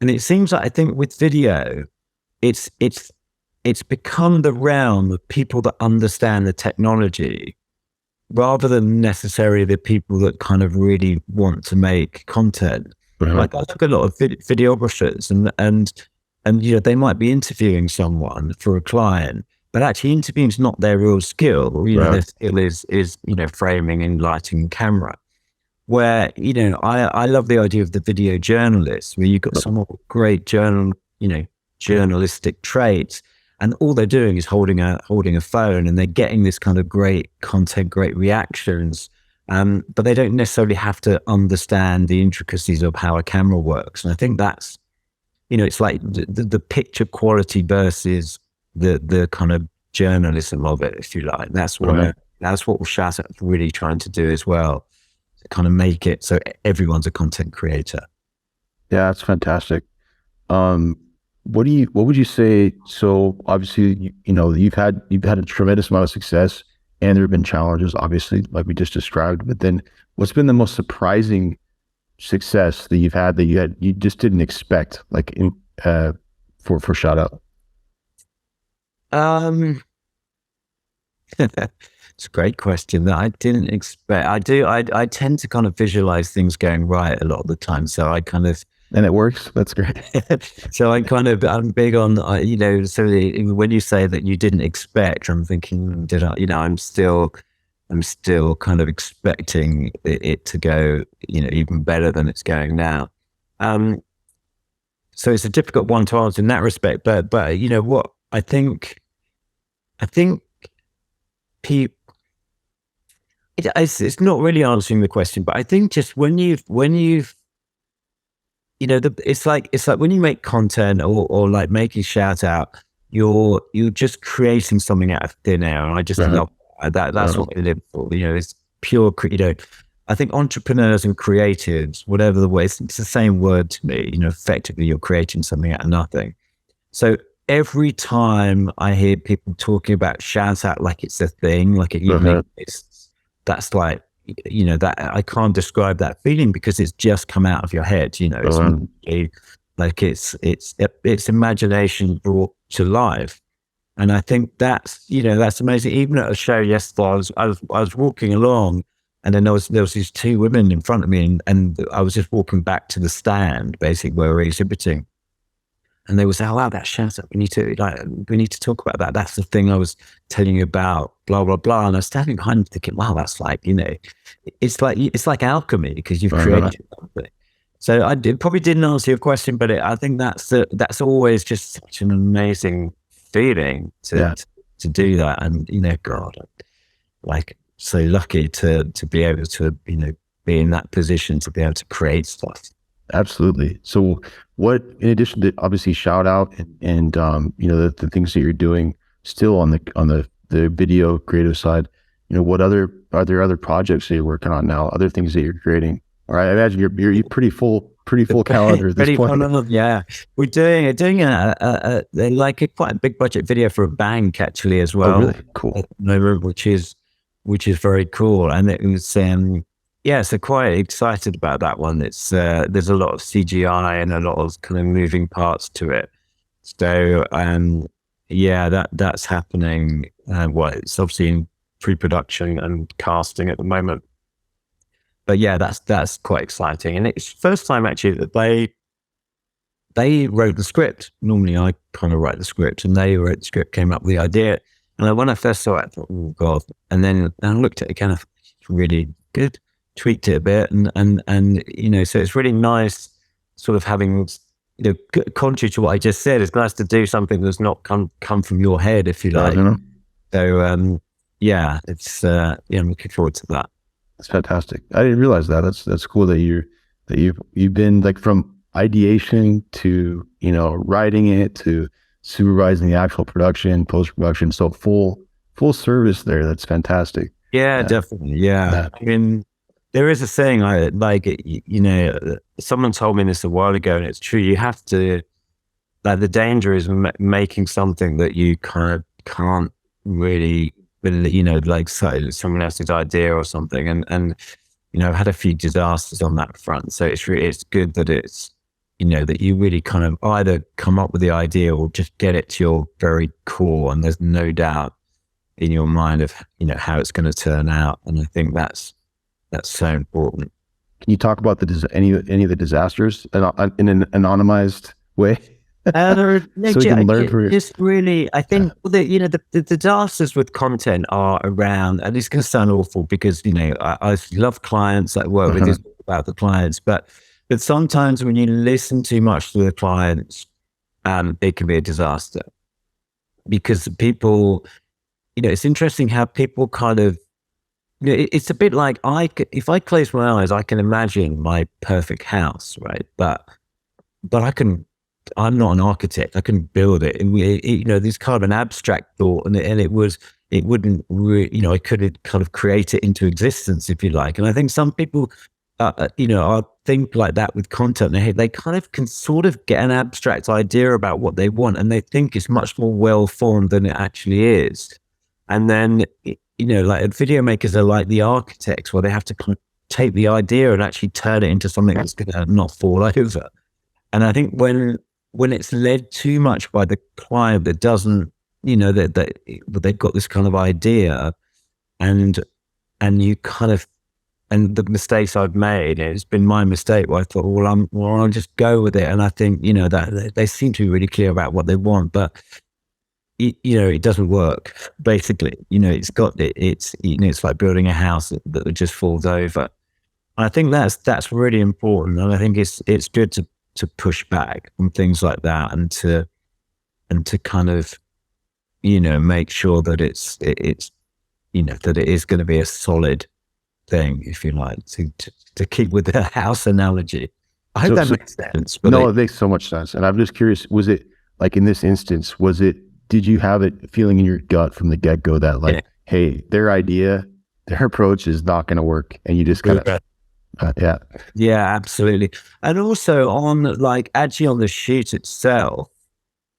And it seems like, I think with video, it's it's it's become the realm of people that understand the technology rather than necessarily the people that kind of really want to make content. Uh-huh. Like, I look at a lot of videographers, and they might be interviewing someone for a client, but actually interviewing is not their real skill. Right. Their skill is framing and lighting and camera. Where I love the idea of the video journalist, where you've got some great journalistic traits, and all they're doing is holding a phone, and they're getting this kind of great content, great reactions. But they don't necessarily have to understand the intricacies of how a camera works. And I think that's, it's like the picture quality versus the kind of journalism of it, if you like. That's Uh-huh. what Shoutout's really trying to do as well, to kind of make it so everyone's a content creator. Yeah, that's fantastic. Um, what would you say? So obviously, you've had a tremendous amount of success, and there have been challenges, obviously, like we just described. But then, what's been the most surprising success that you've had that you just didn't expect, like for Shout Out? Um, it's a great question that I didn't expect. I tend to kind of visualize things going right a lot of the time. So I kind of, And it works. That's great. I'm big on, when you say that you didn't expect, I'm thinking, did I, I'm still kind of expecting it to go, even better than it's going now. Um, so it's a difficult one to answer in that respect, but what I think people, it's not really answering the question, but I think just when you've it's like when you make content, or like making Shout Out, you're just creating something out of thin air, and I just Uh-huh. love that. That's Uh-huh. what we live for. It's pure. I think entrepreneurs and creatives, whatever the way, it's the same word to me. Effectively, you're creating something out of nothing. So every time I hear people talking about Shout Out like it's a thing, like it even Uh-huh. exists, that's like, that I can't describe that feeling, because it's just come out of your head. It's Uh-huh. really, like it's imagination brought to life. And I think that's amazing. Even at a show yesterday, I was walking along, and then there was these two women in front of me, and I was just walking back to the stand, basically, where we're exhibiting. And they were saying, "Oh, wow, that Shout Out. We need to talk about that. That's the thing I was telling you about, blah, blah, blah." And I was standing behind them thinking, wow, that's like, it's like alchemy, because you've Uh-huh. created something. So probably didn't answer your question, but I think that's always just such an amazing feeling Yeah. to do that. And, God, I'm like so lucky to be able to, be in that position to be able to create stuff. Absolutely. So, what, in addition to obviously Shout Out and the things that you're doing still on the video creative side, what are there other projects that you're working on now? Other things that you're creating? Or I imagine you're pretty full calendar at this Ready for point. another? Yeah, we're doing a quite a big budget video for a bank, actually, as Oh, well. really? Cool. Which is very cool, and it was yeah, so quite excited about that one. It's there's a lot of CGI and a lot of kind of moving parts to it. So yeah, that's happening. Well, it's obviously pre-production and casting at the moment. But yeah, that's quite exciting. And it's first time actually that they wrote the script. Normally I kind of write the script, and they wrote the script, came up with the idea. And when I first saw it, I thought, oh God. And then I looked at it again, I thought, it's really good, tweaked it a bit. And so it's really nice sort of having, contrary to what I just said, it's nice to do something that's not come from your head, if you like. So, yeah, it's, I'm looking forward to that. That's fantastic. I didn't realize that. That's cool that you've been like from ideation to, writing it to supervising the actual production, post-production. So full service there. That's fantastic. Yeah, definitely. Yeah. I mean, there is a saying I like, someone told me this a while ago, and it's true. You have to, like, the danger is making something that you kind of can't really, like someone else's idea or something. And I've had a few disasters on that front. So it's good that it's, that you really kind of either come up with the idea or just get it to your very core, and there's no doubt in your mind of, how it's going to turn out. And I think that's so important. Can you talk about any of the disasters in an anonymized way? So we can learn from it. Just really, I think the disasters with content are around, and it's going to sound awful because I love clients that work with this about the clients, but sometimes when you listen too much to the clients, it can be a disaster, because people, it's interesting how people kind of, it's a bit like if I close my eyes, I can imagine my perfect house, right? But I'm not an architect. I can build it, and there's kind of an abstract thought, and it wouldn't really, I could kind of create it into existence, if you like. And I think some people, I think like that with content. They kind of can sort of get an abstract idea about what they want, and they think it's much more well formed than it actually is. And then, like video makers are like the architects, where they have to kind of take the idea and actually turn it into something that's going to not fall over. And I think when it's led too much by the client that doesn't, that they've got this kind of idea, and you kind of, and the mistakes I've made, it's been my mistake where I thought, I'll just go with it. And I think, that they seem to be really clear about what they want, but it doesn't work. Basically, it's like building a house that just falls over. And I think that's really important. And I think it's good to push back on things like that, and to kind of, make sure that it's that it is going to be a solid thing, if you like, to keep with the house analogy. I hope that makes sense. But it makes so much sense. And I'm just curious, was it like in this instance, did you have it feeling in your gut from the get-go that like, hey, their idea, their approach is not going to work, and you just kind of, yeah, absolutely. And also on actually on the shoot itself,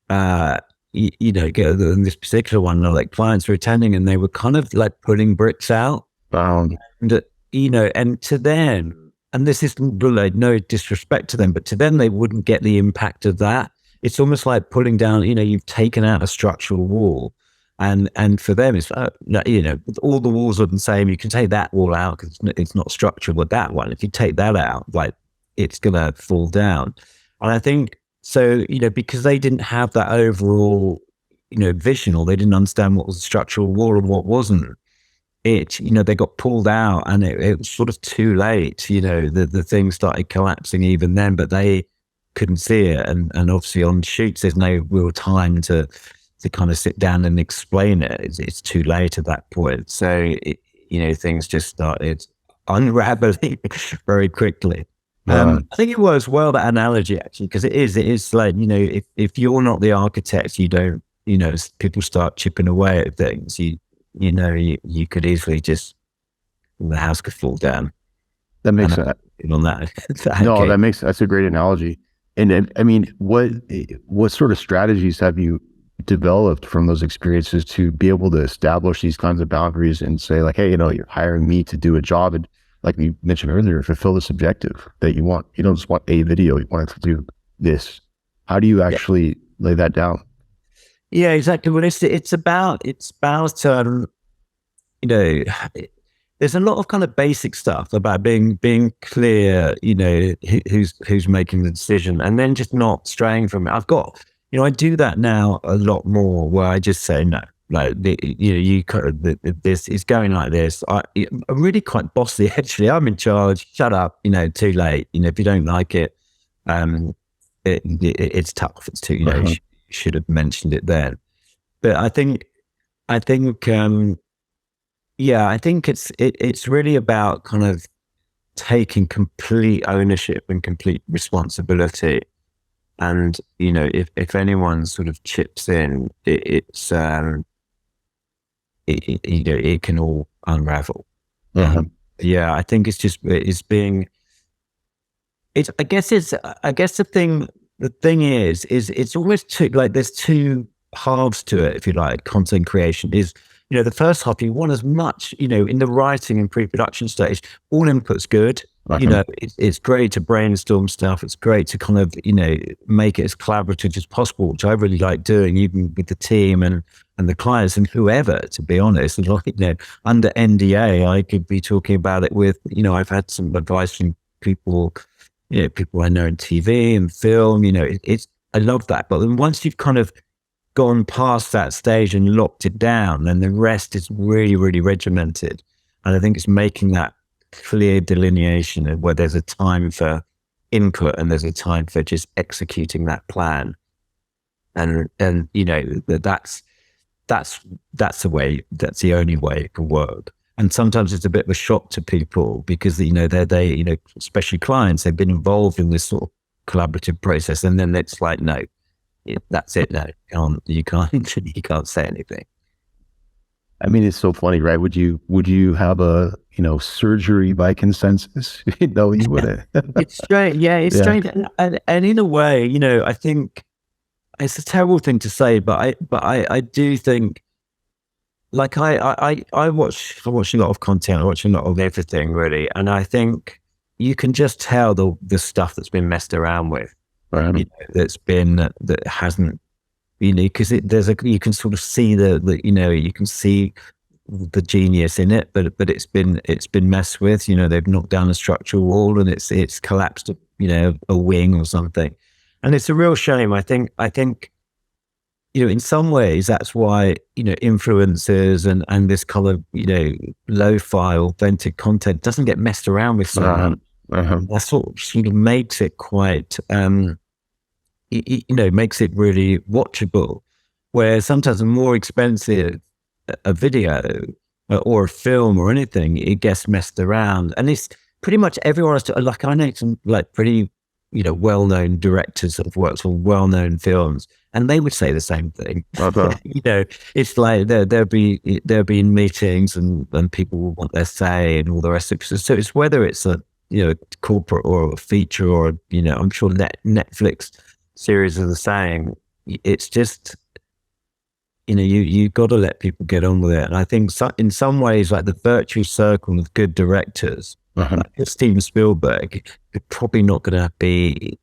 in this particular one, like clients were attending, and they were kind of like putting bricks out. Bound. And, and to them, and this is really no disrespect to them, but to them, they wouldn't get the impact of that. It's almost like pulling down, you've taken out a structural wall, and for them, it's, all the walls are the same. You can take that wall out because it's not structural, but that one, if you take that out, like, it's going to fall down. And I think, so, because they didn't have that overall, vision, or they didn't understand what was a structural wall and what wasn't, they got pulled out, and it was sort of too late. The thing started collapsing even then, but they couldn't see it. And obviously on shoots, there's no real time to kind of sit down and explain it. It's too late at that point. So, things just started unraveling very quickly. I think it works well, that analogy, actually, because it is like, if you're not the architect, you don't, people start chipping away at things. You could easily just, the house could fall down. That makes sense. On that. No, that's a great analogy. And I mean, what sort of strategies have you developed from those experiences to be able to establish these kinds of boundaries and say like, hey, you're hiring me to do a job, and like we mentioned earlier, fulfill this objective that you want. You don't just want a video, you want it to do this. How do you actually lay that down? Yeah, exactly. Well, it's about you know, there's a lot of kind of basic stuff about being clear, who's making the decision, and then just not straying from it. I've got, I do that now a lot more, where I just say no. Like this is going like this. I'm really quite bossy, actually. I'm in charge. Shut up. Too late. If you don't like it, it's tough. It's too. You should have mentioned it then. But I think, I think it's really about kind of taking complete ownership and complete responsibility. And if anyone sort of chips in, it can all unravel. I think I guess the thing is it's almost there's two halves to it, if you like. Content creation is, the first half, you want as much, in the writing and pre-production stage, all input's good. It's great to brainstorm stuff. It's great to kind of, make it as collaborative as possible, which I really like doing, even with the team and the clients and whoever, to be honest. And under NDA, I could be talking about it with, I've had some advice from people, people I know in TV and film, I love that. But then once you've kind of gone past that stage and locked it down, and the rest is really, really regimented. And I think it's making that clear delineation of where there's a time for input and there's a time for just executing that plan. And that's the way, that's the only way it can work. And sometimes it's a bit of a shock to people because, they especially clients, they've been involved in this sort of collaborative process. And then it's like, no, that's it. No, you can't say anything. I mean, it's so funny, right? Would you have a, surgery by consensus? No, you wouldn't. It's strange. Yeah, it's strange. And in a way, I think it's a terrible thing to say, but I do think, like, I watch a lot of content. I watch a lot of everything, really. And I think you can just tell the stuff that's been messed around with. That hasn't, because you can sort of see you can see the genius in it, but it's been messed with. They've knocked down a structural wall and it's collapsed, a wing or something, and it's a real shame. I think in some ways that's why influencers and this kind of lo-fi authentic content doesn't get messed around with so much. That sort of makes it quite, makes it really watchable. Where sometimes a more expensive a video or a film or anything, it gets messed around, and it's pretty much everyone has to. Like, I know some pretty well-known directors that have worked on well-known films, and they would say the same thing. It's like there'll be in meetings and people will want their say and all the rest of it. So it's whether it's a corporate or a feature or I'm sure Netflix series are the same. It's just you got to let people get on with it. And I think in some ways, like the virtual circle of good directors, like Steven Spielberg, you're probably not going to be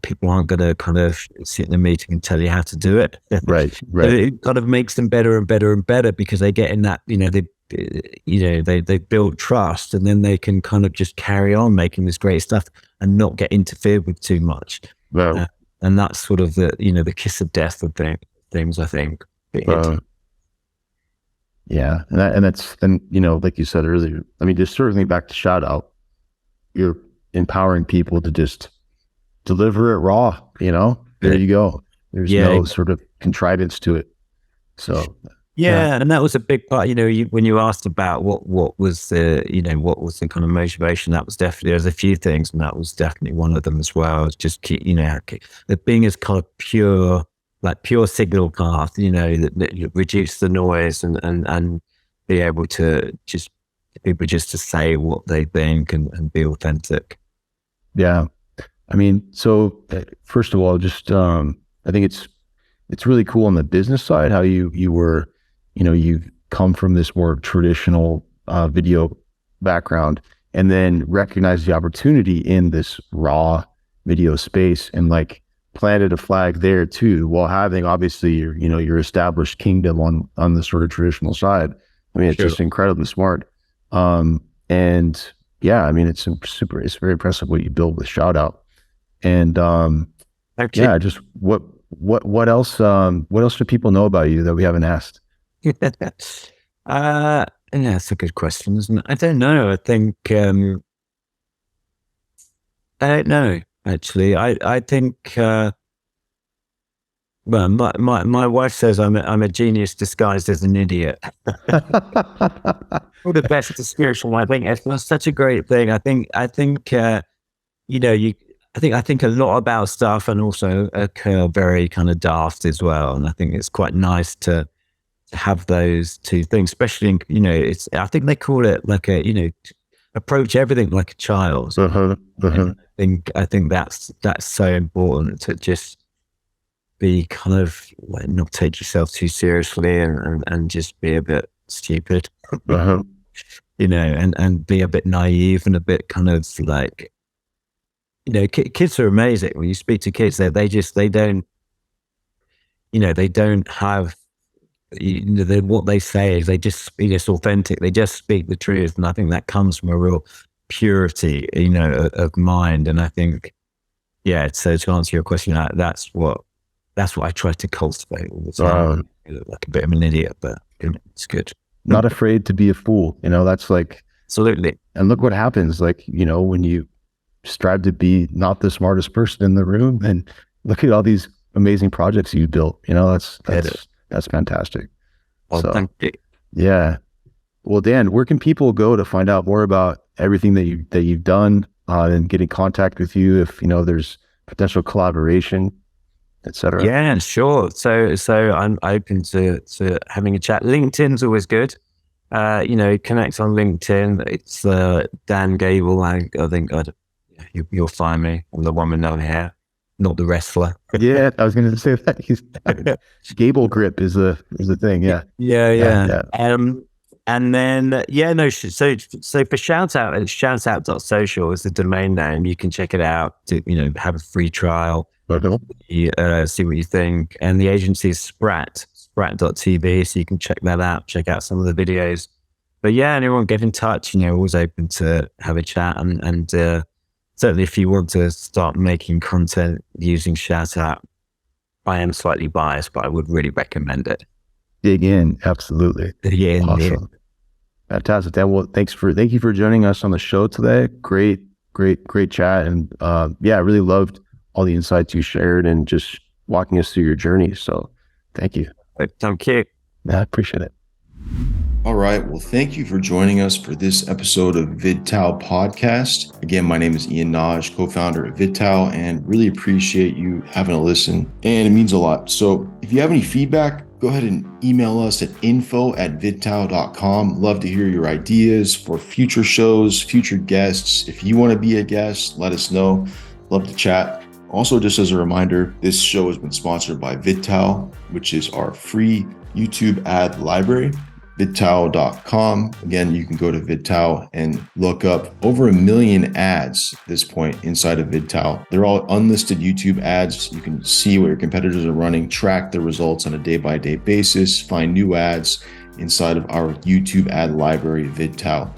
people aren't going to kind of sit in a meeting and tell you how to do it. Right. But it kind of makes them better and better and better because they get in that they build trust, and then they can kind of just carry on making this great stuff and not get interfered with too much. Wow. And that's sort of the kiss of death of things, I think. Yeah, and that's like you said earlier. I mean, just certainly back to Shoutout, you're empowering people to just deliver it raw. There you go. There's no sort of contrivance to it. So. Yeah, and that was a big part. When you asked about what was the kind of motivation, that was definitely, there's a few things, and that was definitely one of them as well. It's just being as kind of pure signal path, that reduce the noise and be able to just people just to say what they think and be authentic. Yeah, I mean, so first of all, just I think it's really cool on the business side how you were. You've come from this more traditional video background and then recognize the opportunity in this raw video space and planted a flag there too, while having obviously your established kingdom on the sort of traditional side. I mean, it's Sure. just incredibly smart. And yeah, I mean, it's very impressive what you build with Shoutout. And Thank you. yeah, just what else do people know about you that we haven't asked? Yeah, that's a good question, isn't it? I don't know. I think I don't know. Actually, I think. Well, my wife says I'm a genius disguised as an idiot. All the best to spiritual. I think it's such a great thing. I think you know you. I think a lot about stuff, and also occur very kind of daft as well. And I think it's quite nice to have those two things, especially in, it's, I think they call it like approach everything like a child. Uh-huh, uh-huh. And I think that's so important to just be kind of like not take yourself too seriously, and just be a bit stupid, Uh-huh. and be a bit naive, and a bit kind of like, kids are amazing. When you speak to kids, they don't have, what they say is they just speak, it's authentic. They just speak the truth. And I think that comes from a real purity, of mind. And I think, yeah, so to answer your question, that's what I try to cultivate all the time. Like a bit of an idiot, but it's good. Not afraid to be a fool. That's like, Absolutely. and look what happens. Like, when you strive to be not the smartest person in the room, and look at all these amazing projects you built. That's fantastic. Well, So, thank you. yeah. Well, Dan, where can people go to find out more about everything that you've done, and get in contact with you if there's potential collaboration, etc.? Yeah, sure. So I'm open to having a chat. LinkedIn's always good. Connect on LinkedIn. It's Dan Gable. I think you'll find me. I'm the one with no hair, not the wrestler. Yeah, I was going to say that. Gable grip is the thing. Yeah. Yeah. And then no. So for Shoutout, it's shoutout.social is the domain name. You can check it out. To have a free trial. See what you think. And the agency is sprat.tv, so you can check that out. Check out some of the videos. But yeah, anyone get in touch. Always open to have a chat, and certainly if you want to start making content using Shoutout, I am slightly biased, but I would really recommend it. Dig in, absolutely. Yeah, awesome, fantastic. Dan, well, thank you for joining us on the show today. Great chat, and I really loved all the insights you shared and just walking us through your journey. So, thank you. Thank you. I appreciate it. All right. Well, thank you for joining us for this episode of VidTao Podcast. Again, my name is Ian Naj, co-founder of VidTao, and really appreciate you having a listen. And it means a lot. So if you have any feedback, go ahead and email us at info@vidtao.com. Love to hear your ideas for future shows, future guests. If you want to be a guest, let us know. Love to chat. Also, just as a reminder, this show has been sponsored by VidTao, which is our free YouTube ad library. VidTao.com. Again, you can go to VidTao and look up over 1 million ads at this point inside of VidTao. They're all unlisted YouTube ads. You can see what your competitors are running, track the results on a day-by-day basis, find new ads inside of our YouTube ad library, VidTao.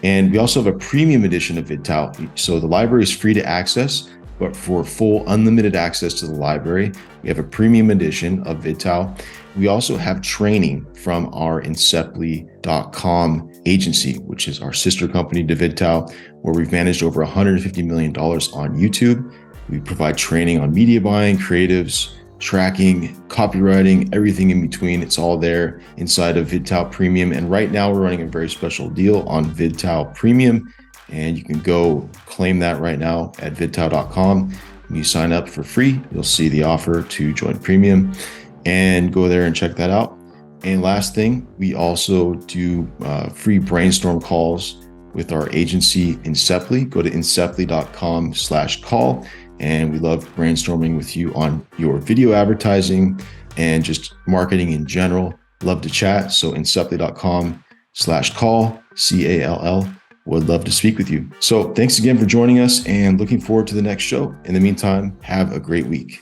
And we also have a premium edition of VidTao. So the library is free to access, but for full unlimited access to the library, we have a premium edition of VidTao. We also have training from our Inceptly.com agency, which is our sister company to VidTao, where we've managed over $150 million on YouTube. We provide training on media buying, creatives, tracking, copywriting, everything in between. It's all there inside of VidTao Premium. And right now we're running a very special deal on VidTao Premium. And you can go claim that right now at vidtao.com. When you sign up for free, you'll see the offer to join Premium, and go there and check that out. And last thing, we also do free brainstorm calls with our agency Inceptly. Go to inceptly.com/call. And we love brainstorming with you on your video advertising and just marketing in general. Love to chat. So inceptly.com/call, CALL. Would love to speak with you. So thanks again for joining us, and looking forward to the next show. In the meantime, have a great week.